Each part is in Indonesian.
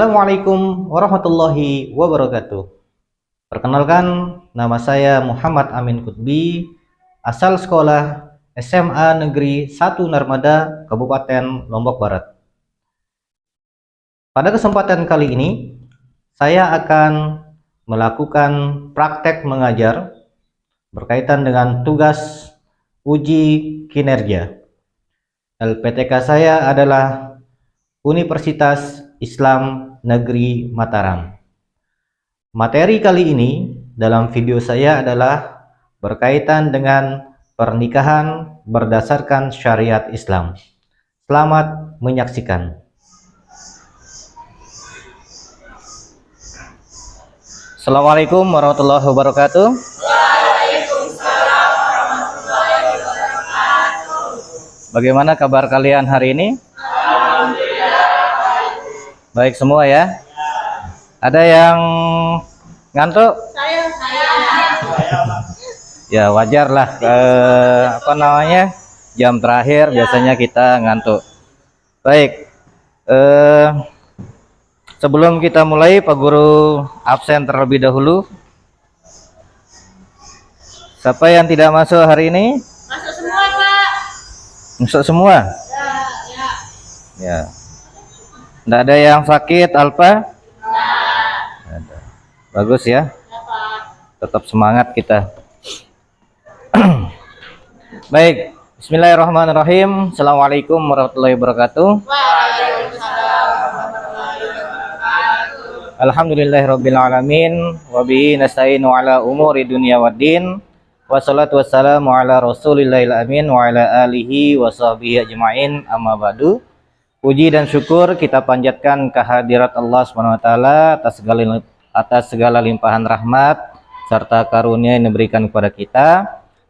Assalamualaikum warahmatullahi wabarakatuh. Perkenalkan, nama saya Muhammad Amin Kutbi, asal sekolah SMA Negeri 1 Narmada, Kabupaten Lombok Barat. Pada kesempatan kali ini, saya akan melakukan praktek mengajar berkaitan dengan tugas uji kinerja. LPTK saya adalah Universitas Islam Negeri Mataram. Materi kali ini dalam video saya adalah berkaitan dengan pernikahan berdasarkan syariat Islam. Selamat menyaksikan. Assalamualaikum warahmatullahi wabarakatuh. Waalaikumsalam warahmatullahi wabarakatuh. Bagaimana kabar kalian hari ini? Baik semua ya. Ada yang ngantuk? Saya. Ya wajar lah. Jam terakhir biasanya kita ngantuk. Baik. Sebelum kita mulai, Pak Guru absen terlebih dahulu. Siapa yang tidak masuk hari ini? Masuk semua, Pak. Masuk semua? Ya. Tidak ada yang sakit, Alfa? Ada. Bagus ya. Tetap semangat kita. Baik. Bismillahirrahmanirrahim. Assalamualaikum warahmatullahi wabarakatuh. Waalaikumsalam warahmatullahi wabarakatuh. Alhamdulillahirabbil alamin wa bihi nasta'inu ala umuri dunya waddin. Wassalatu wassalamu ala Rasulillahil amin wa ala alihi wa sahbihi ajmain, amma ba'du. Puji dan syukur kita panjatkan kehadirat Allah Subhanahu wa taala atas segala limpahan rahmat serta karunia yang diberikan kepada kita,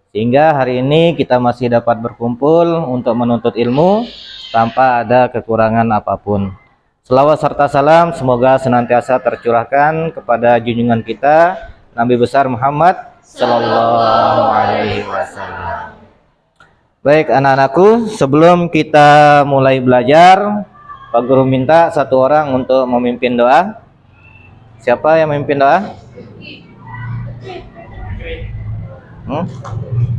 sehingga hari ini kita masih dapat berkumpul untuk menuntut ilmu tanpa ada kekurangan apapun. Selawat serta salam semoga senantiasa tercurahkan kepada junjungan kita Nabi besar Muhammad sallallahu alaihi wasallam. Baik anak-anakku, sebelum kita mulai belajar, Pak Guru minta satu orang untuk memimpin doa. Siapa yang memimpin doa?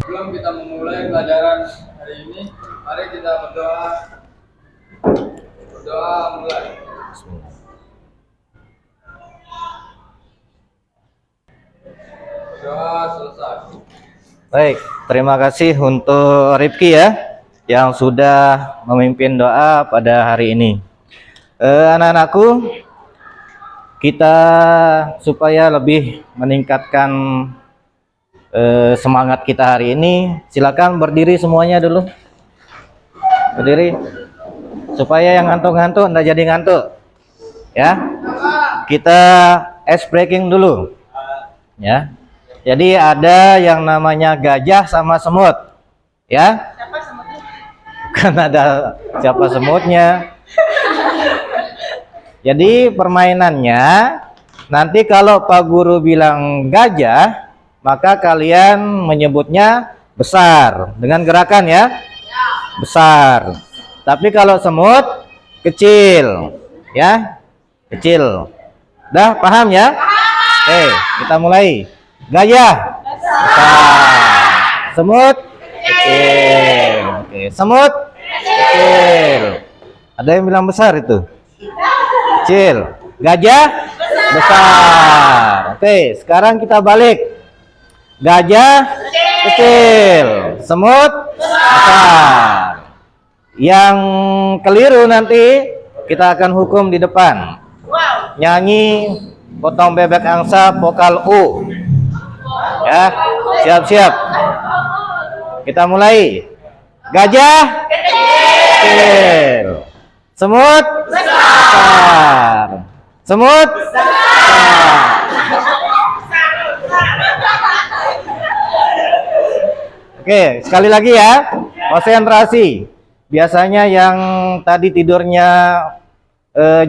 Sebelum kita memulai pelajaran hari ini, mari kita berdoa. Berdoa mulai. Berdoa selesai. Baik, terima kasih untuk Rifki ya yang sudah memimpin doa pada hari ini. Anak-anakku, kita supaya lebih meningkatkan semangat kita hari ini, silakan berdiri semuanya dulu. Berdiri supaya yang ngantuk-ngantuk enggak jadi ngantuk. Ya. Kita ice breaking dulu. Ya. Jadi ada yang namanya gajah sama semut. Ya? Siapa semutnya? Bukan ada siapa semutnya. Jadi permainannya nanti kalau Pak Guru bilang gajah, maka kalian menyebutnya besar dengan gerakan ya. Besar. Tapi kalau semut kecil, ya. Kecil. Dah paham ya? Oke, kita mulai. Gajah besar. Semut kecil. Oke, semut kecil. Ada yang bilang besar itu? Kecil. Gajah besar. Oke, sekarang kita balik. Gajah kecil, semut besar. Yang keliru nanti kita akan hukum di depan. Nyanyi potong bebek angsa vokal U. Ya, siap-siap. Kita mulai. Gajah kecil, semut besar. Semut besar. Oke, sekali lagi ya. Konsentrasi. Biasanya yang tadi tidurnya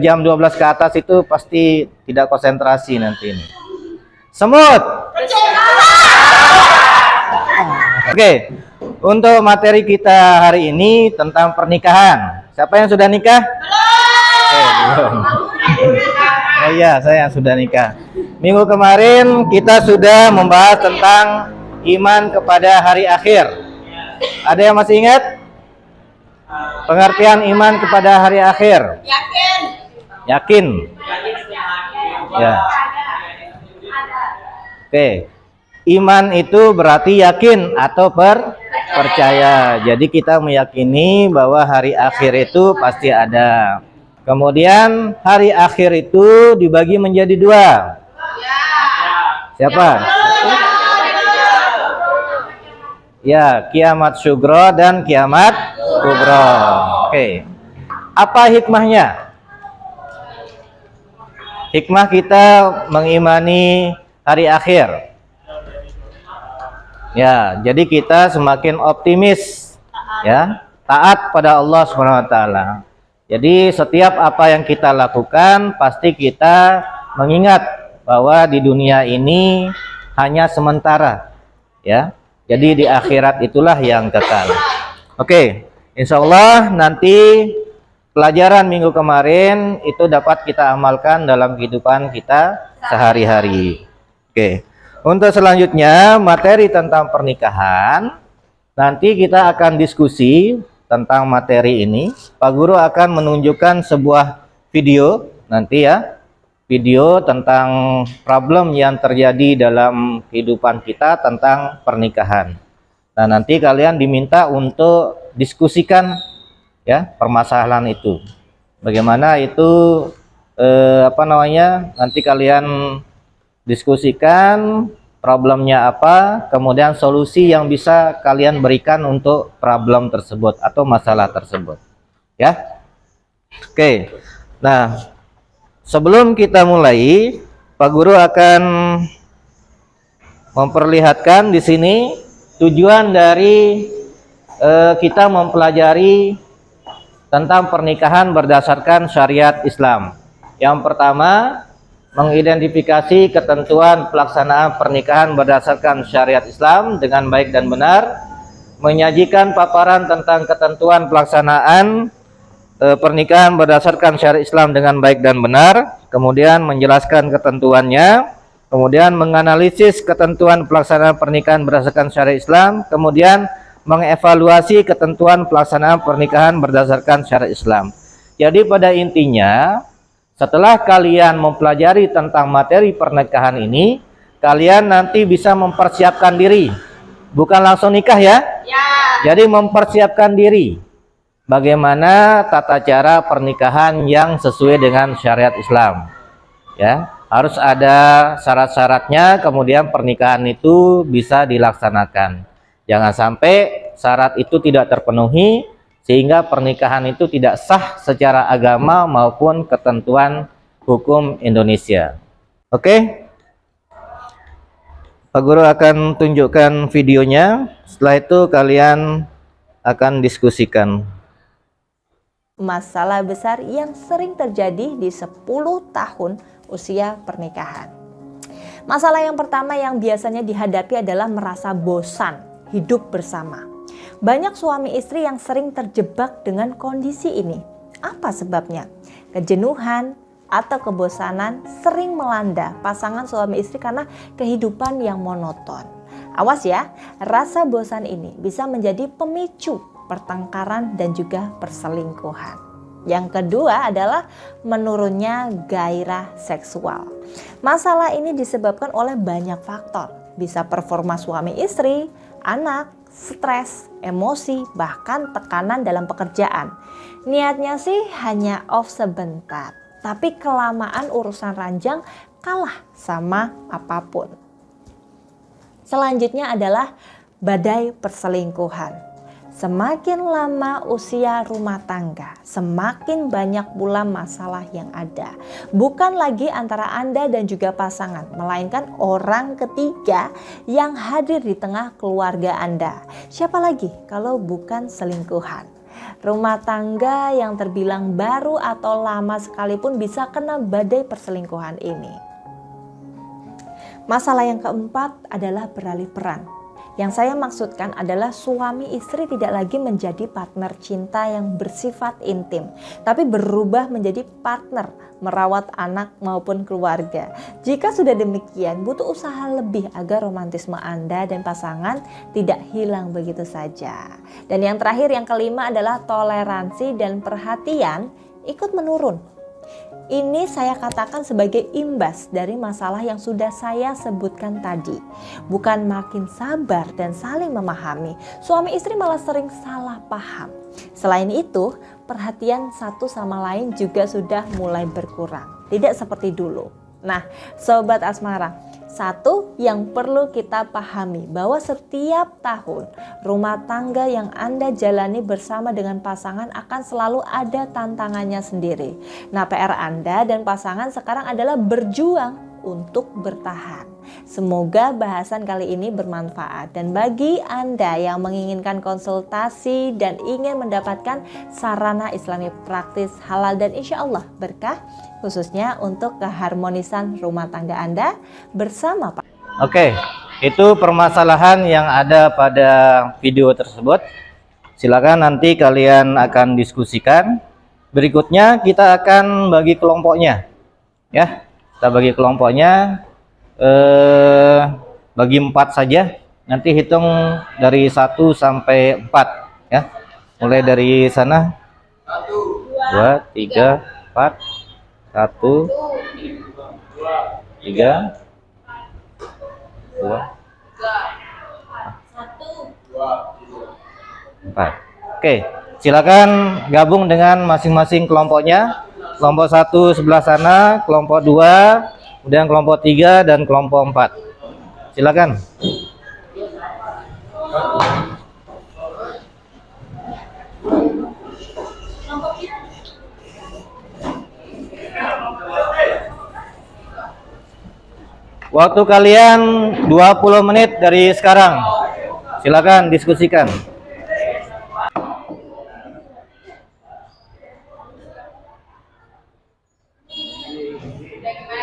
jam 12 ke atas itu pasti tidak konsentrasi nanti ini. Semut. Oke, untuk materi kita hari ini tentang pernikahan. Siapa yang sudah nikah? Belum. Oh iya, saya sudah nikah. Minggu kemarin kita sudah membahas tentang iman kepada hari akhir. Ada yang masih ingat? Pengertian iman kepada hari akhir. Yakin. Yakin. Ya. Oke. Iman itu berarti yakin atau percaya. Jadi kita meyakini bahwa hari akhir itu pasti ada. Kemudian hari akhir itu dibagi menjadi dua. Siapa? Ya, kiamat syugro dan kiamat kubro. Oke. Apa hikmahnya? Hikmah kita mengimani hari akhir. Ya, jadi kita semakin optimis, ya, taat pada Allah Subhanahu wa taala. Jadi setiap apa yang kita lakukan pasti kita mengingat bahwa di dunia ini hanya sementara, ya. Jadi di akhirat itulah yang kekal. Oke, insya Allah nanti pelajaran minggu kemarin itu dapat kita amalkan dalam kehidupan kita sehari-hari. Oke. Untuk selanjutnya materi tentang pernikahan, nanti kita akan diskusi tentang materi ini. Pak Guru akan menunjukkan sebuah video nanti ya, video tentang problem yang terjadi dalam kehidupan kita tentang pernikahan. Nah, nanti kalian diminta untuk diskusikan ya permasalahan itu. Bagaimana itu nanti kalian diskusikan problemnya apa, kemudian solusi yang bisa kalian berikan untuk problem tersebut atau masalah tersebut. Ya. Oke. Nah, sebelum kita mulai, Pak Guru akan memperlihatkan di sini tujuan dari kita mempelajari tentang pernikahan berdasarkan syariat Islam. Yang pertama, mengidentifikasi ketentuan pelaksanaan pernikahan berdasarkan syariat Islam dengan baik dan benar, menyajikan paparan tentang ketentuan pelaksanaan pernikahan berdasarkan syariat Islam dengan baik dan benar, kemudian menjelaskan ketentuannya, kemudian menganalisis ketentuan pelaksanaan pernikahan berdasarkan syariat Islam, kemudian mengevaluasi ketentuan pelaksanaan pernikahan berdasarkan syariat Islam. Jadi pada intinya, setelah kalian mempelajari tentang materi pernikahan ini, kalian nanti bisa mempersiapkan diri. Bukan langsung nikah ya? Ya. Jadi mempersiapkan diri. Bagaimana tata cara pernikahan yang sesuai dengan syariat Islam. Ya, harus ada syarat-syaratnya, kemudian pernikahan itu bisa dilaksanakan. Jangan sampai syarat itu tidak terpenuhi, sehingga pernikahan itu tidak sah secara agama maupun ketentuan hukum Indonesia. Oke? Pak Guru akan tunjukkan videonya. Setelah itu kalian akan diskusikan. Masalah besar yang sering terjadi di 10 tahun usia pernikahan. Masalah yang pertama yang biasanya dihadapi adalah merasa bosan hidup bersama. Banyak suami istri yang sering terjebak dengan kondisi ini. Apa sebabnya? Kejenuhan atau kebosanan sering melanda pasangan suami istri karena kehidupan yang monoton. Awas ya, rasa bosan ini bisa menjadi pemicu pertengkaran dan juga perselingkuhan. Yang kedua adalah menurunnya gairah seksual. Masalah ini disebabkan oleh banyak faktor. Bisa performa suami istri, anak, stres, emosi, bahkan tekanan dalam pekerjaan. Niatnya sih hanya off sebentar, tapi kelamaan urusan ranjang kalah sama apapun. Selanjutnya adalah badai perselingkuhan. Semakin lama usia rumah tangga, semakin banyak pula masalah yang ada. Bukan lagi antara Anda dan juga pasangan, melainkan orang ketiga yang hadir di tengah keluarga Anda. Siapa lagi kalau bukan selingkuhan? Rumah tangga yang terbilang baru atau lama sekalipun bisa kena badai perselingkuhan ini. Masalah yang keempat adalah beralih peran. Yang saya maksudkan adalah suami istri tidak lagi menjadi partner cinta yang bersifat intim, tapi berubah menjadi partner merawat anak maupun keluarga. Jika sudah demikian, butuh usaha lebih agar romantisme Anda dan pasangan tidak hilang begitu saja. Dan yang terakhir, yang kelima adalah toleransi dan perhatian ikut menurun. Ini saya katakan sebagai imbas dari masalah yang sudah saya sebutkan tadi. Bukan makin sabar dan saling memahami, suami istri malah sering salah paham. Selain itu, perhatian satu sama lain juga sudah mulai berkurang. Tidak seperti dulu. Nah, Sobat Asmara, satu yang perlu kita pahami bahwa setiap tahun rumah tangga yang Anda jalani bersama dengan pasangan akan selalu ada tantangannya sendiri. Nah, PR Anda dan pasangan sekarang adalah berjuang untuk bertahan. Semoga bahasan kali ini bermanfaat, dan bagi Anda yang menginginkan konsultasi dan ingin mendapatkan sarana Islami praktis, halal dan insya Allah berkah, khususnya untuk keharmonisan rumah tangga Anda bersama Pak. Oke, itu permasalahan yang ada pada video tersebut. Silakan nanti kalian akan diskusikan. Berikutnya kita akan bagi kelompoknya, ya. Kita bagi kelompoknya, bagi 4 saja. Nanti hitung dari 1 sampai 4, ya. Mulai dari sana. 2, 3, 4. 1, 3, 2, 4. Oke, silakan gabung dengan masing-masing kelompoknya. Kelompok 1 sebelah sana, kelompok 2, kemudian kelompok 3 dan kelompok 4. Silakan. Waktu kalian 20 menit dari sekarang. Silakan diskusikan.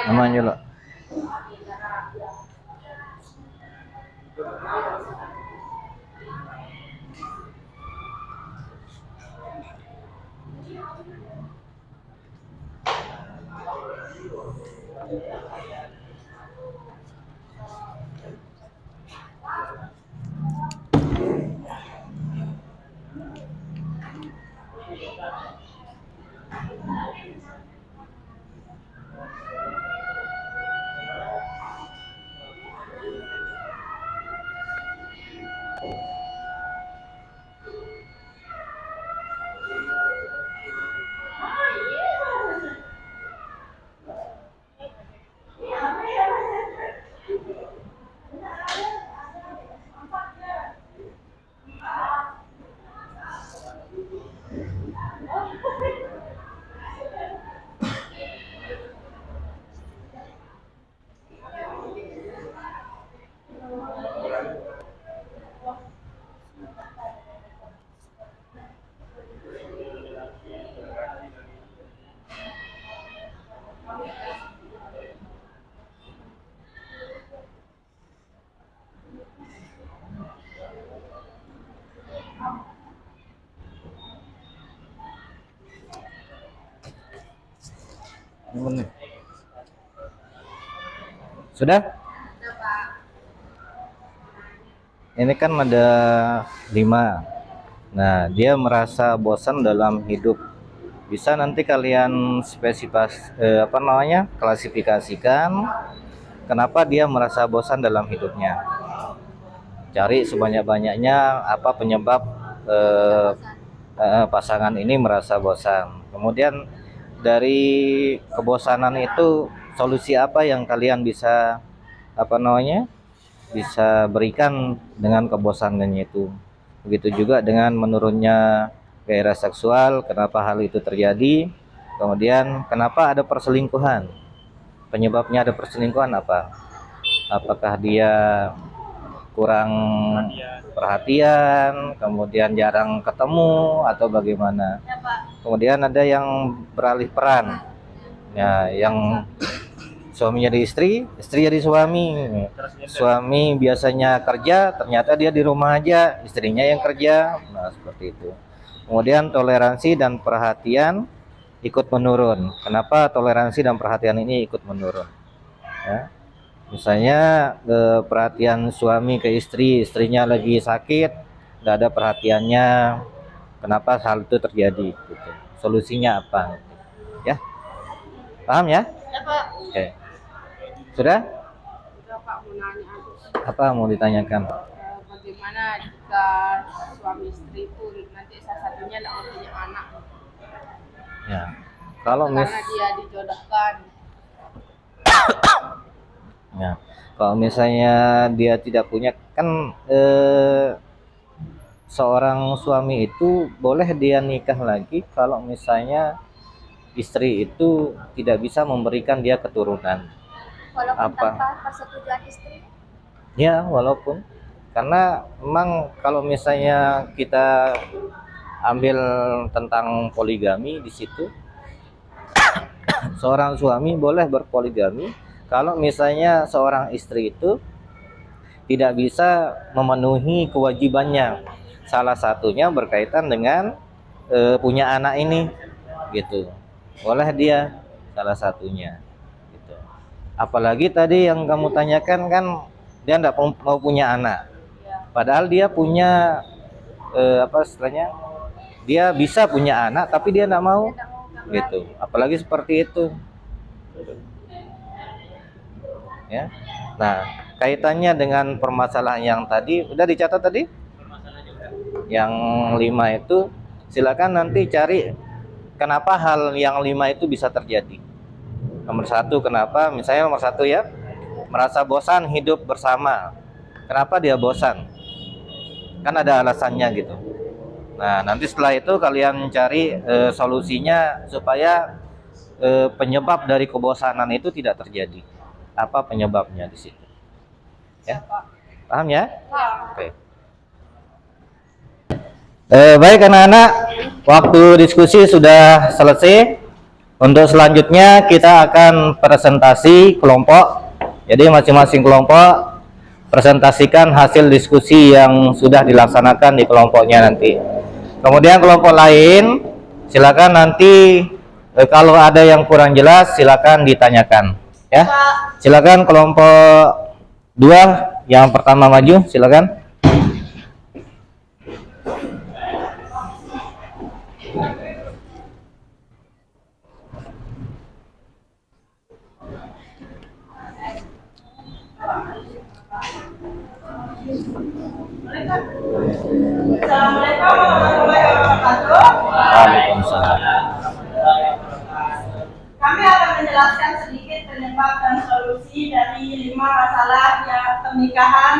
Namanya lo. Sudah? Ini kan ada 5. Nah, dia merasa bosan dalam hidup. Bisa nanti kalian klasifikasikan kenapa dia merasa bosan dalam hidupnya. Cari sebanyak-banyaknya apa penyebab pasangan ini merasa bosan. Kemudian dari kebosanan itu solusi apa yang kalian bisa bisa berikan dengan kebosanannya itu. Begitu juga dengan menurunnya gairah seksual, kenapa hal itu terjadi. Kemudian kenapa ada perselingkuhan, penyebabnya ada perselingkuhan apa? Apakah dia kurang perhatian, kemudian jarang ketemu, atau bagaimana. Kemudian ada yang beralih peran, ya, yang Suami jadi istri, istri jadi suami. Suami biasanya kerja, ternyata dia di rumah aja, istrinya yang kerja. Nah, seperti itu. Kemudian toleransi dan perhatian ikut menurun. Kenapa toleransi dan perhatian ini ikut menurun? Ya. Misalnya perhatian suami ke istri, istrinya lagi sakit, nggak ada perhatiannya. Kenapa hal itu terjadi? Gitu. Solusinya apa? Ya, paham ya? Ya, Pak. Oke. Sudah? Enggak, Pak, mau nanya Apa mau ditanyakan? bagaimana jika suami istri itu nanti salah satunya tidak punya anak Ya, kalau karena dia dijodohkan. ya, kalau misalnya dia tidak punya, kan seorang suami itu boleh dia nikah lagi kalau misalnya istri itu tidak bisa memberikan dia keturunan. Walaupun Apa? tanpa persetujuan istri. Ya, walaupun karena memang kalau misalnya kita ambil tentang poligami di situ, seorang suami boleh berpoligami kalau misalnya seorang istri itu tidak bisa memenuhi kewajibannya. Salah satunya berkaitan dengan punya anak ini, gitu. Boleh dia salah satunya, gitu. Apalagi tadi yang kamu tanyakan kan dia tidak mau punya anak, padahal dia punya apa istilahnya? Dia bisa punya anak tapi dia tidak mau, gitu. Apalagi seperti itu, ya. Nah, kaitannya dengan permasalahan yang tadi udah dicatat tadi, yang 5 itu silakan nanti cari kenapa hal yang 5 itu bisa terjadi. Nomor 1, kenapa? Misalnya nomor 1 ya, merasa bosan hidup bersama. Kenapa dia bosan? Kan ada alasannya gitu. Nah, nanti setelah itu kalian cari solusinya supaya penyebab dari kebosanan itu tidak terjadi. Apa penyebabnya di situ? Ya, paham ya? Oke. Baik anak-anak, waktu diskusi sudah selesai. Untuk selanjutnya kita akan presentasi kelompok. Jadi masing-masing kelompok presentasikan hasil diskusi yang sudah dilaksanakan di kelompoknya nanti. Kemudian kelompok lain silakan nanti kalau ada yang kurang jelas silakan ditanyakan. Ya, silakan kelompok 2 yang pertama maju, silakan. Assalamualaikum warahmatullahi wabarakatuh. Waalaikumsalam. Kami akan menjelaskan sedikit penyebab dan solusi dari 5 masalah yang pernikahan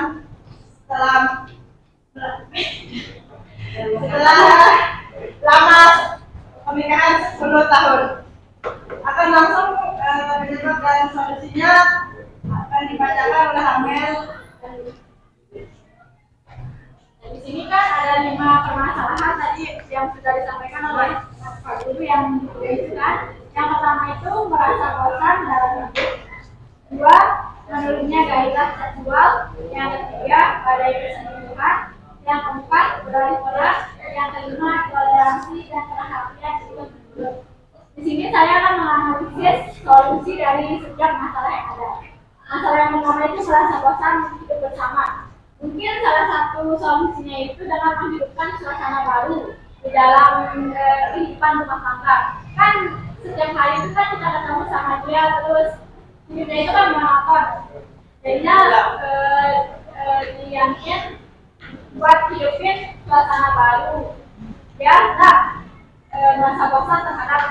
setelah lama pernikahan 10 tahun. Akan langsung penyebab dan solusinya akan dibacakan oleh Amel. Di sini kan ada 5 permasalahan tadi yang sudah disampaikan oleh Pak Guru yang itu kan. Yang pertama itu merasa bosan dalam hidup. 2, menurunnya gairah seksual. Yang ketiga, badai perselingkuhan. Yang keempat, beralih keras. Yang kelima, toleransi dan perhatian ikut menurun. Di sini saya akan menganalisis solusi dari setiap masalah yang ada. Masalah yang pertama itu merasa bosan hidup bersama. Mungkin salah satu solusinya itu dengan menghidupkan suasana baru di dalam kehidupan rumah tangga. Kan setiap hari itu kan kita ketemu sama dia, terus hidupnya itu kan monoton. Jadinya diangin buat hidupin suasana baru biar tak merasa bosan terhadap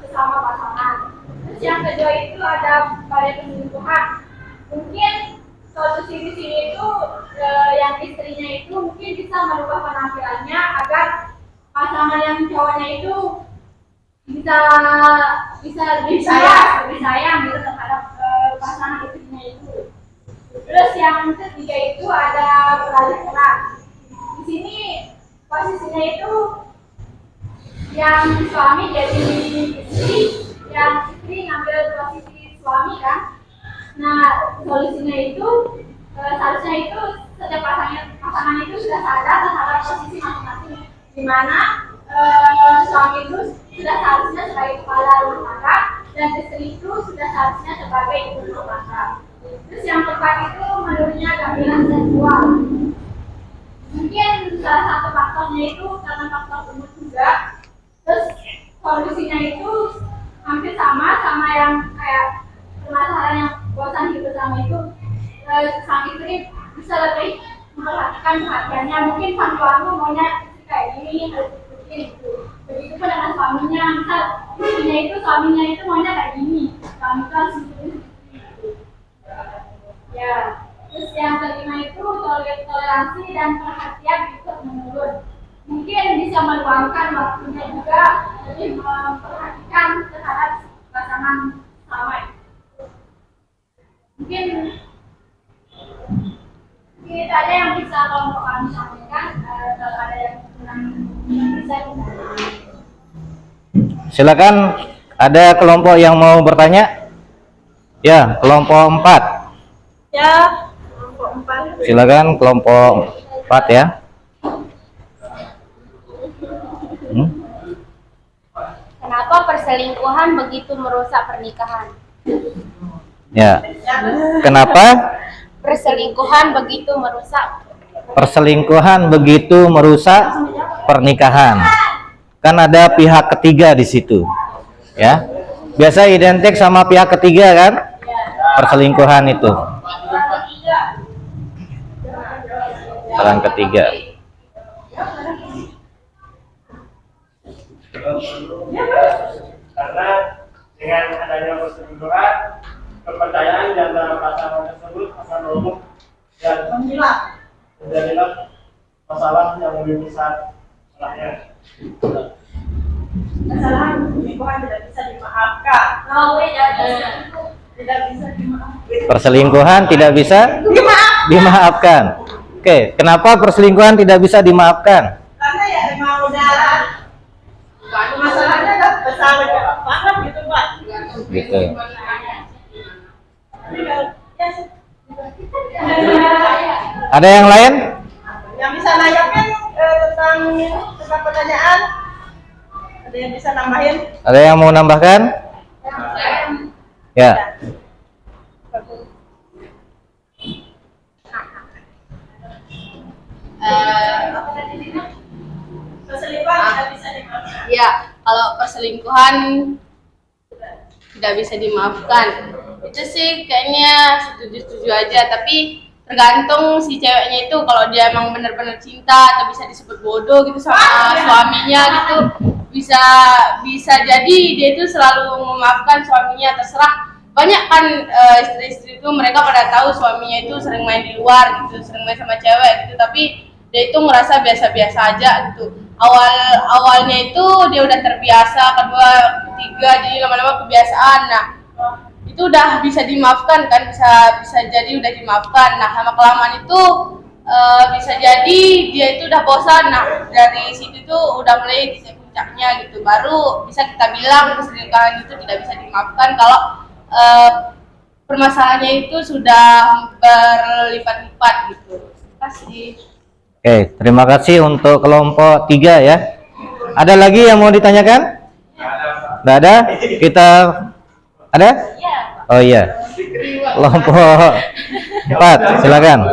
sesama pasangan. Terus yang kedua itu ada pada perselingkuhan. Mungkin solusi di sini itu yang istrinya itu mungkin bisa merubah penampilannya agar pasangan yang cowoknya itu bisa lebih sayang gitu terhadap pasangan istrinya itu. Terus yang ketiga itu ada beralih peran. Di sini posisinya itu yang suami jadi istri, yang istri ngambil posisi suami kan. Nah, solusinya itu seharusnya itu setiap pasangan itu sudah sadar terhadap posisi masing-masing, di mana suami itu sudah seharusnya sebagai kepala rumah tangga dan istri itu sudah seharusnya sebagai ibu rumah tangga. Terus yang keempat itu menurutnya gangguan seksual. Mungkin salah satu faktornya itu karena faktor umur juga. Terus solusinya itu hampir sama yang kayak permasalahan yang bosan hidup bersama itu. Sang istri bisa lebih memperhatikan perhatiannya. Mungkin sang suami maunya kayak gini, gitu. Begitu pun dengan suaminya. Misal istrinya itu suaminya itu maunya kayak gini, suami itu harus gitu. Ya. Terus yang kelima itu toleransi dan perhatian ikut menurun. Mungkin bisa meluangkan waktunya juga lebih memperhatikan terhadap pasangan sama. Mungkin itu ada yang bisa kelompok kami sampaikan. Kalau ada yang kurang bisa Silakan, ada kelompok yang mau bertanya? Ya, kelompok 4. Ya, kelompok 4. Silakan kelompok 4 ya. Kenapa perselingkuhan begitu merusak pernikahan? Ya. Kenapa Perselingkuhan begitu merusak. perselingkuhan begitu merusak pernikahan? Kan ada pihak ketiga di situ. Ya. Biasa identik sama pihak ketiga kan? Perselingkuhan itu. Orang ketiga. Karena dengan adanya perselingkuhan, kepercayaan di antara pasangan tersebut akan runtuh dan terjadilah masalah yang lebih besar setelahnya. Kesalahan perselingkuhan tidak bisa dimaafkan. Tidak bisa dimaafkan. Perselingkuhan tidak bisa dimaafkan. Oke, kenapa perselingkuhan tidak bisa dimaafkan? Karena ya memang udah masalahnya udah besar banget gitu Pak. Gitu. Ada yang lain? Yang bisa nanyakan tentang pertanyaan, ada yang bisa nambahin? Ada yang mau nambahkan? Ya. Perselingkuhan tidak bisa dimaafkan. Ya, kalau perselingkuhan tidak bisa dimaafkan, itu sih kayaknya setuju-setuju aja. Tapi tergantung si ceweknya itu, kalau dia emang benar-benar cinta atau bisa disebut bodoh gitu sama suaminya gitu, bisa jadi dia itu selalu memaafkan suaminya. Terserah, banyak kan istri-istri itu mereka pada tahu suaminya itu sering main di luar gitu, sering main sama cewek gitu, tapi dia itu ngerasa biasa-biasa aja gitu. Awalnya itu dia udah terbiasa, kedua, ketiga, jadi lama-lama kebiasaan. Nah, itu udah bisa dimaafkan kan, bisa jadi udah dimaafkan. Nah, lama kelamaan itu bisa jadi dia itu udah bosan. Nah, dari situ tuh udah mulai titik puncaknya gitu, baru bisa kita bilang perselingkuhan itu tidak bisa dimaafkan kalau permasalahannya itu sudah berlipat-lipat gitu. Terima kasih. Oke, terima kasih untuk kelompok 3 ya. Ada lagi yang mau ditanyakan? Tidak ada? Kita ada? Oh iya. Kelompok 4, silakan.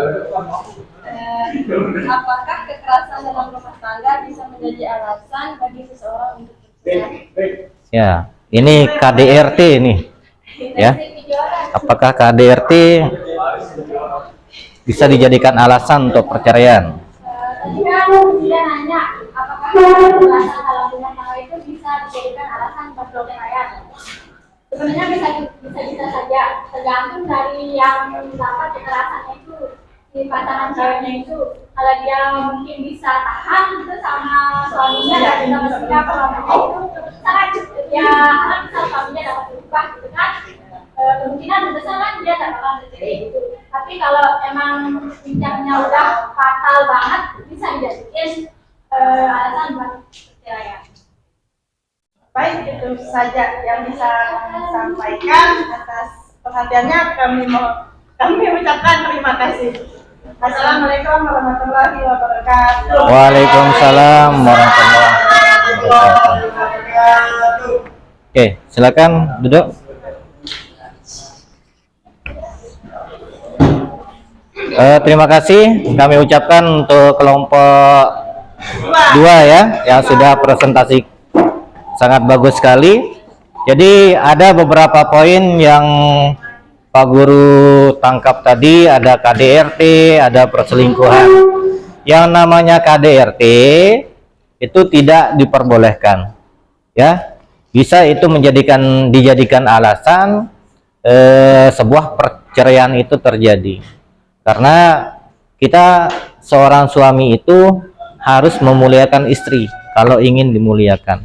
Apakah kekerasan dalam rumah tangga bisa menjadi alasan bagi seseorang untuk bercerai? Ya, ini KDRT nih. Ya. Apakah KDRT bisa dijadikan alasan untuk perceraian? Tadi kan dia nanya apakah kekerasan dalam rumah tangga itu bisa dijadikan alasan perceraian. Sebenarnya bisa saja, tergantung dari yang mendapat kekerasannya itu, si pasangan ceweknya itu. Kalau dia mungkin bisa tahan itu sama suaminya dan bisa bersikap suaminya itu sangat ya, karena bisa suaminya dapat berubah gitu kan. Kemungkinan besar kan dia tak bakal terjadi gitu. Tapi kalau emang bincangnya udah fatal banget, bisa dijadikan alasan buat perceraian. Baik, itu saja yang bisa kami sampaikan atas perhatiannya. Kami ucapkan terima kasih. Assalamualaikum warahmatullahi wabarakatuh. Waalaikumsalam warahmatullahi wabarakatuh. Oke, silakan duduk. Terima kasih kami ucapkan untuk kelompok 2 ya, yang sudah presentasi sangat bagus sekali. Jadi ada beberapa poin yang Pak Guru tangkap tadi, ada KDRT, ada perselingkuhan. Yang namanya KDRT itu tidak diperbolehkan, ya. Bisa itu dijadikan alasan sebuah perceraian itu terjadi. Karena kita seorang suami itu harus memuliakan istri kalau ingin dimuliakan,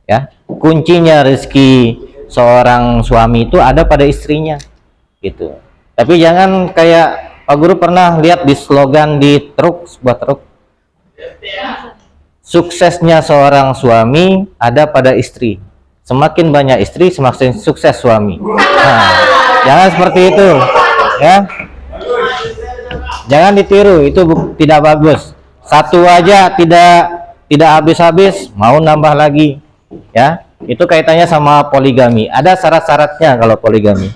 ya. Kuncinya rezeki seorang suami itu ada pada istrinya, gitu. Tapi jangan kayak Pak Guru pernah lihat di slogan di sebuah truk, suksesnya seorang suami ada pada istri. Semakin banyak istri, semakin sukses suami. Nah, jangan seperti itu, ya. Jangan ditiru, itu tidak bagus. Satu aja tidak habis-habis, mau nambah lagi, ya. Itu kaitannya sama poligami. Ada syarat-syaratnya kalau poligami.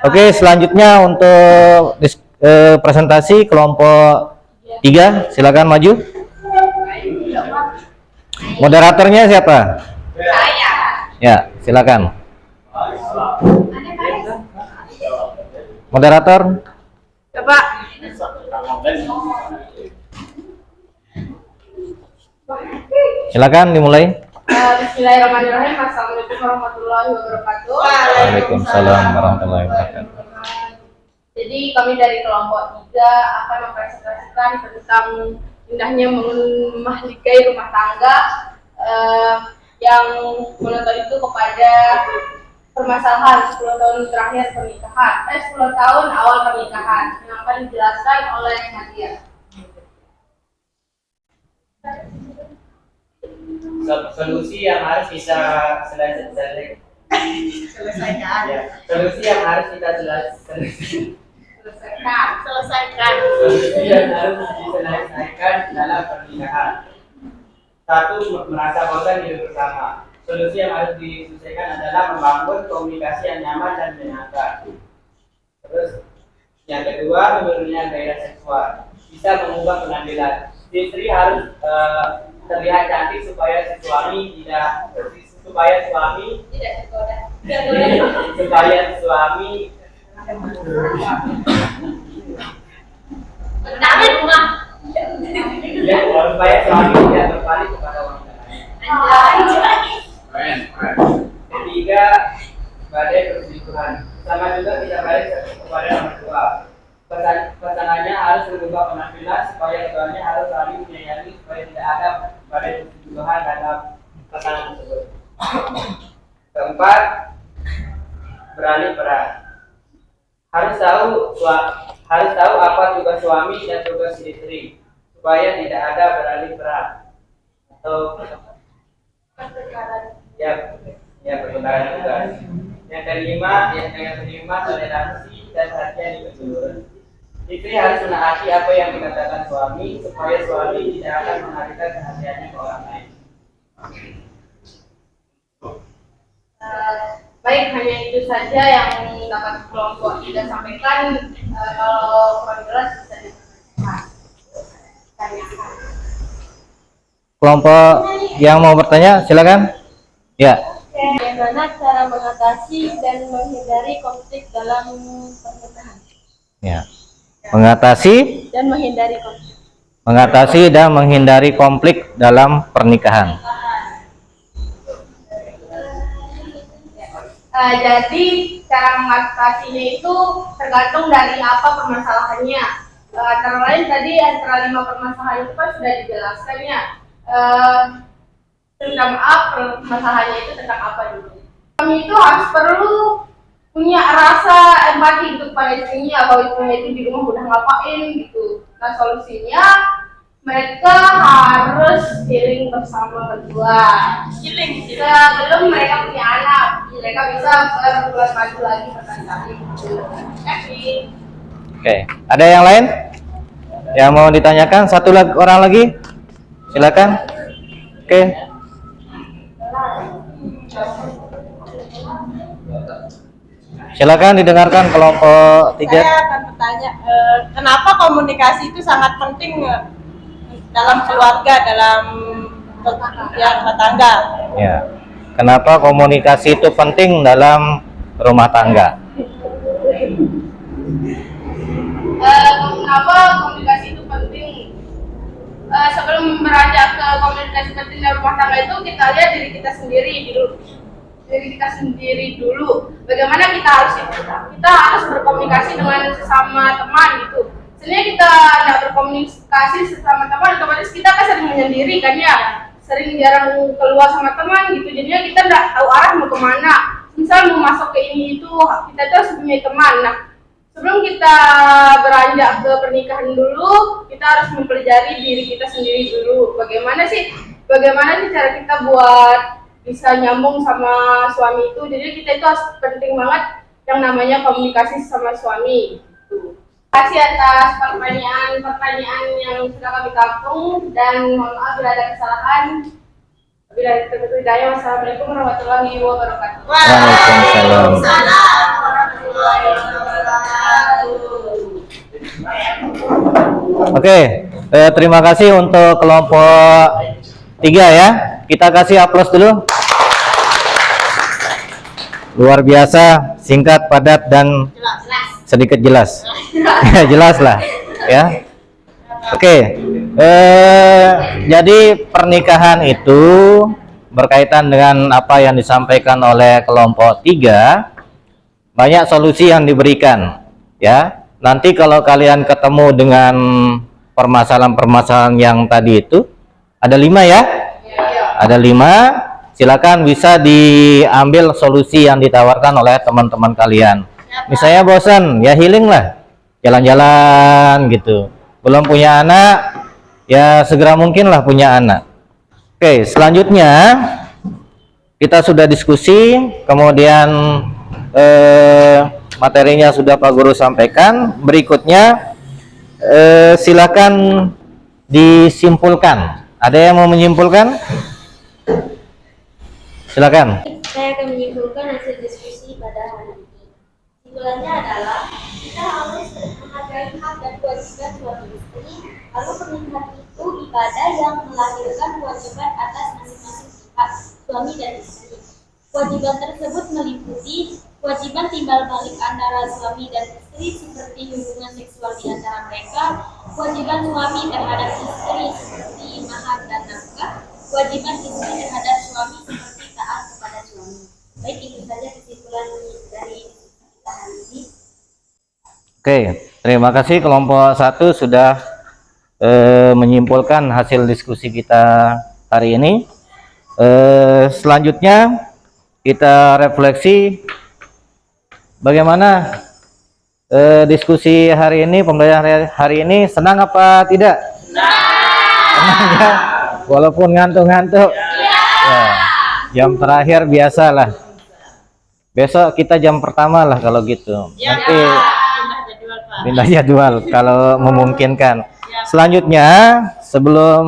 Oke, selanjutnya untuk presentasi kelompok 3, silakan maju. Moderatornya siapa? Ya, silakan. Moderator. Bapak. Silakan dimulai. Bismillahirrahmanirrahim. Assalamualaikum warahmatullahi wabarakatuh. Waalaikumsalam warahmatullahi wabarakatuh. Jadi kami dari kelompok 3 akan mempresentasikan tentang indahnya memahligai rumah tangga yang menonton itu kepada permasalahan 10 tahun terakhir pernikahan, 10 tahun awal pernikahan yang akan dijelaskan oleh Nadia. Solusi yang harus kita selesaikan. Ya, solusi yang harus kita selesaikan. Solusi yang harus diselesaikan dalam pernikahan. 1. Merasa bosan hidup bersama. Solusi yang harus diselesaikan adalah membangun komunikasi yang nyaman dan menyenangkan. Terus yang kedua, menurunnya gairah seksual. Bisa mengubah penampilan. Istri harus terlihat cantik supaya suami tidak berbalik kepada wanita lain. Ketiga, badai perselingkuhan. Sama juga tidak balik kepada nomor 2. Pasangannya harus mengubah penampilan supaya keduanya harus saling menyayangi supaya tidak ada badai perselingkuhan dalam pasangan tersebut. Keempat, beralih peran. Harus tahu apa tugas suami dan tugas istri supaya tidak ada beralih peran atau pertukaran tugas. Yang kelima, toleransi dan perhatian di kedua. Istri harus menaati apa yang dikatakan suami supaya suami tidak akan mengalihkan perhatiannya ke orang lain. Baik, hanya itu saja yang dapat kelompok tidak sampaikan. Kalau kurang jelas bisa ditanyakan. Kelompok yang mau bertanya, silakan. Ya. Bagaimana cara mengatasi dan menghindari konflik dalam pernikahan? Ya. Mengatasi Dan menghindari konflik. Mengatasi dan menghindari konflik dalam pernikahan. Jadi cara mengatasinya itu tergantung dari apa permasalahannya. Antara lain tadi antara 5 permasalahan itu kan sudah dijelaskannya. Tentang apa permasalahannya itu tentang apa dulu. Kami itu harus perlu punya rasa empati untuk pada istrinya, kalau istrinya itu di rumah udah ngapain gitu. Nah solusinya mereka harus healing bersama berdua. Healing sebelum mereka punya anak, mereka bisa berbulan madu lagi berkali-kali. Oke, ada yang lain yang mau ditanyakan? Satu lagi, orang lagi, silakan. Oke. Silakan didengarkan kelompok 3. Saya akan bertanya, kenapa komunikasi itu sangat penting dalam keluarga, dalam rumah tangga? Ya. Kenapa komunikasi itu penting dalam rumah tangga? Kenapa komunikasi itu penting? Sebelum beranjak ke komunikasi penting dalam rumah tangga itu, kita lihat diri kita sendiri dulu. Bagaimana kita harus berkomunikasi dengan sesama teman gitu. Sebenarnya kita tidak berkomunikasi sesama teman, otomatis kita kan sering menyendiri kan ya, sering jarang keluar sama teman gitu. Jadinya kita tidak tahu arah mau kemana. Misal mau masuk ke ini itu, kita tuh harus punya teman. Nah, sebelum kita beranjak ke pernikahan dulu, kita harus mempelajari diri kita sendiri dulu. Bagaimana sih cara kita buat bisa nyambung sama suami itu. Jadi kita itu harus penting banget yang namanya komunikasi sama suami. Terima kasih atas pertanyaan yang sudah kami tampung, dan mohon maaf bila ada kesalahan. Bila tertutup hidayah, wassalamualaikum warahmatullahi wabarakatuh. Waalaikumsalam. warahmatullahi wabarakatuh. Oke, terima kasih untuk kelompok 3 ya. Kita kasih aplaus dulu. Luar biasa, singkat, padat, dan sedikit jelas. Jelas lah ya. Oke, jadi pernikahan itu berkaitan dengan apa yang disampaikan oleh kelompok 3. Banyak solusi yang diberikan ya. Nanti kalau kalian ketemu dengan permasalahan-permasalahan yang tadi itu, ada 5 ya? Ada 5, silakan bisa diambil solusi yang ditawarkan oleh teman-teman kalian. Misalnya bosan, ya healing lah, jalan-jalan gitu. Belum punya anak, ya segera mungkin lah punya anak. Oke, selanjutnya kita sudah diskusi, kemudian materinya sudah Pak Guru sampaikan. Berikutnya silakan disimpulkan. Ada yang mau menyimpulkan? Silakan. Saya akan menyimpulkan hasil diskusi pada hari ini. Kesimpulannya adalah kita harus menghargai hak dan kewajiban suami istri. Lalu pernikahan itu ibadah yang melahirkan kewajiban atas masing-masing pihak, suami dan istri. Kewajiban tersebut meliputi kewajiban timbal balik antara suami dan istri seperti hubungan seksual di antara mereka, kewajiban suami terhadap istri seperti mahar dan nafkah, kewajiban istri terhadap suami seperti taat kepada suami. Baik, itu saja kesimpulan dari kita hari ini. Oke, terima kasih kelompok 1 sudah menyimpulkan hasil diskusi kita hari ini. Selanjutnya kita refleksi bagaimana diskusi hari ini, pembelajaran hari ini. Senang apa tidak? Senang ya, walaupun ngantuk-ngantuk ya, jam terakhir biasalah. Besok kita jam pertama lah kalau gitu. Nanti pindah jadwal kalau memungkinkan. Selanjutnya sebelum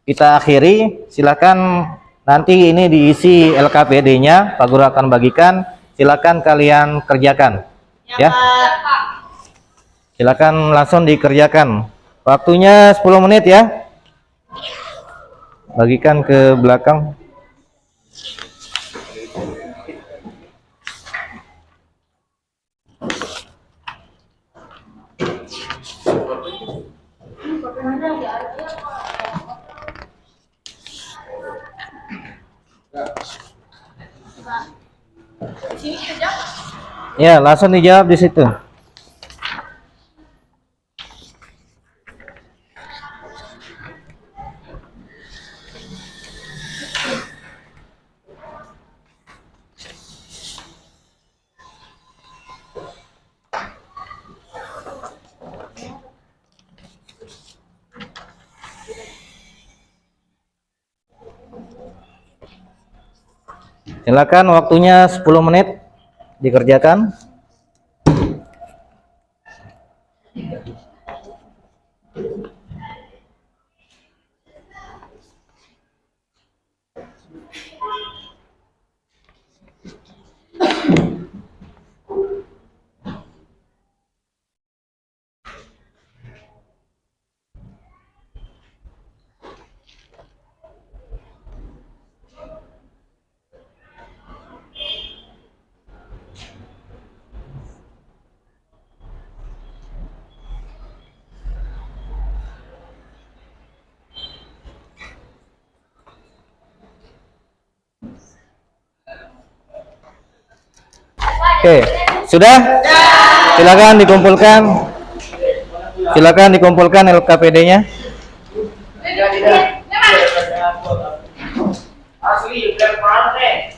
kita akhiri, silakan nanti ini diisi LKPD-nya, Pak Guru akan bagikan. Silakan kalian kerjakan ya. Silakan langsung dikerjakan. Waktunya 10 menit ya. Bagikan ke belakang. Ya, langsung dijawab di situ. Silakan, waktunya 10 menit dikerjakan. Oke, sudah? Silakan dikumpulkan. Silakan dikumpulkan LKPD-nya. Asli, biar pantai.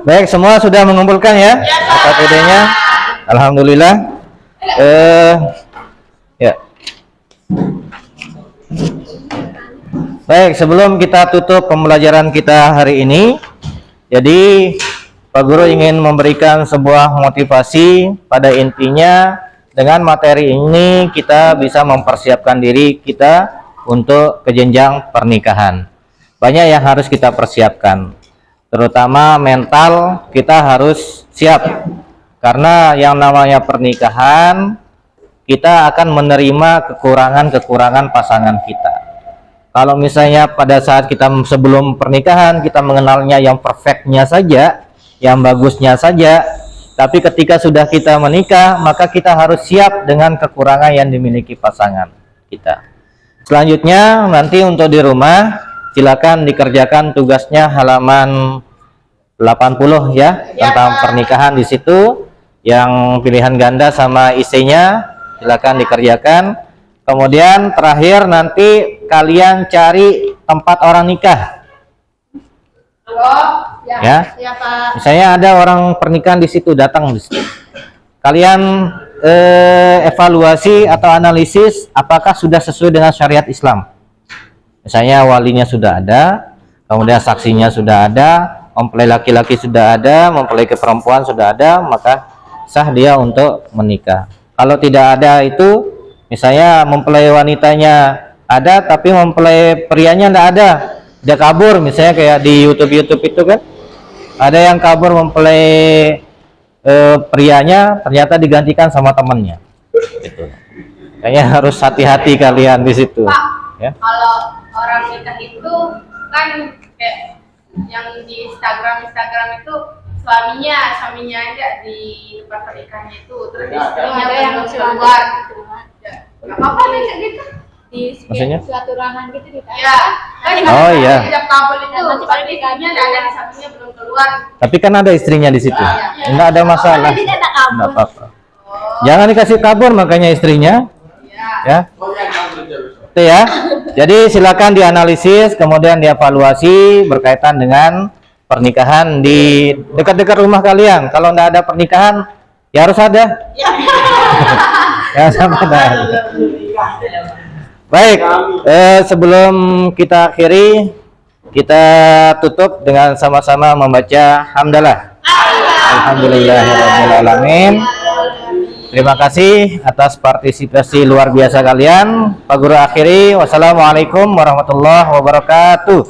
Baik, semua sudah mengumpulkan ya LKPD-nya. Alhamdulillah. Ya. Baik, sebelum kita tutup pembelajaran kita hari ini, jadi Pak Guru ingin memberikan sebuah motivasi. Pada intinya dengan materi ini kita bisa mempersiapkan diri kita untuk ke jenjang pernikahan. Banyak yang harus kita persiapkan, terutama mental kita harus siap, karena yang namanya pernikahan kita akan menerima kekurangan-kekurangan pasangan kita. Kalau misalnya pada saat kita sebelum pernikahan kita mengenalnya yang perfectnya saja, yang bagusnya saja, tapi ketika sudah kita menikah maka kita harus siap dengan kekurangan yang dimiliki pasangan kita. Selanjutnya nanti untuk di rumah silakan dikerjakan tugasnya halaman 80 ya, tentang pernikahan. Di situ yang pilihan ganda sama isinya silakan dikerjakan. Kemudian terakhir nanti kalian cari tempat orang nikah. Ya. Misalnya ada orang pernikahan di situ, datang di situ. Kalian evaluasi atau analisis apakah sudah sesuai dengan syariat Islam. Misalnya walinya sudah ada, kemudian saksinya sudah ada, mempelai laki-laki sudah ada, mempelai perempuan sudah ada, maka sah dia untuk menikah. Kalau tidak ada itu, misalnya mempelai wanitanya ada tapi mempelai prianya tidak ada, dia kabur, misalnya kayak di YouTube itu kan ada yang kabur mempelai prianya ternyata digantikan sama temannya gitu. Kayaknya harus hati-hati kalian di situ. Pak, ya. Kalau orang nikah itu kan kayak yang di Instagram itu suaminya aja di tempat pernikahannya itu, terus istrinya ada yang belum keluar. Ya, nggak apa-apa nih kayak gitu. Di Maksudnya? suatu ruangan gitu ditanya. Ya, kan Oh, iya. Setiap kabel itu tapi istrinya nggak ada, di sampingnya belum keluar. Tapi kan ada istrinya di situ, nggak ada masalah, nggak apa-apa. Jangan dikasih kabur makanya istrinya, ya. Itu ya. Jadi silakan dianalisis, kemudian dievaluasi berkaitan dengan pernikahan di dekat-dekat rumah kalian. Kalau nggak ada pernikahan, ya harus ada. Ya sama ada. Baik, sebelum kita akhiri, kita tutup dengan sama-sama membaca hamdalah. Alhamdulillahirrahmanirrahim. Terima kasih atas partisipasi luar biasa kalian. Pak Guru akhiri, wassalamualaikum warahmatullahi wabarakatuh.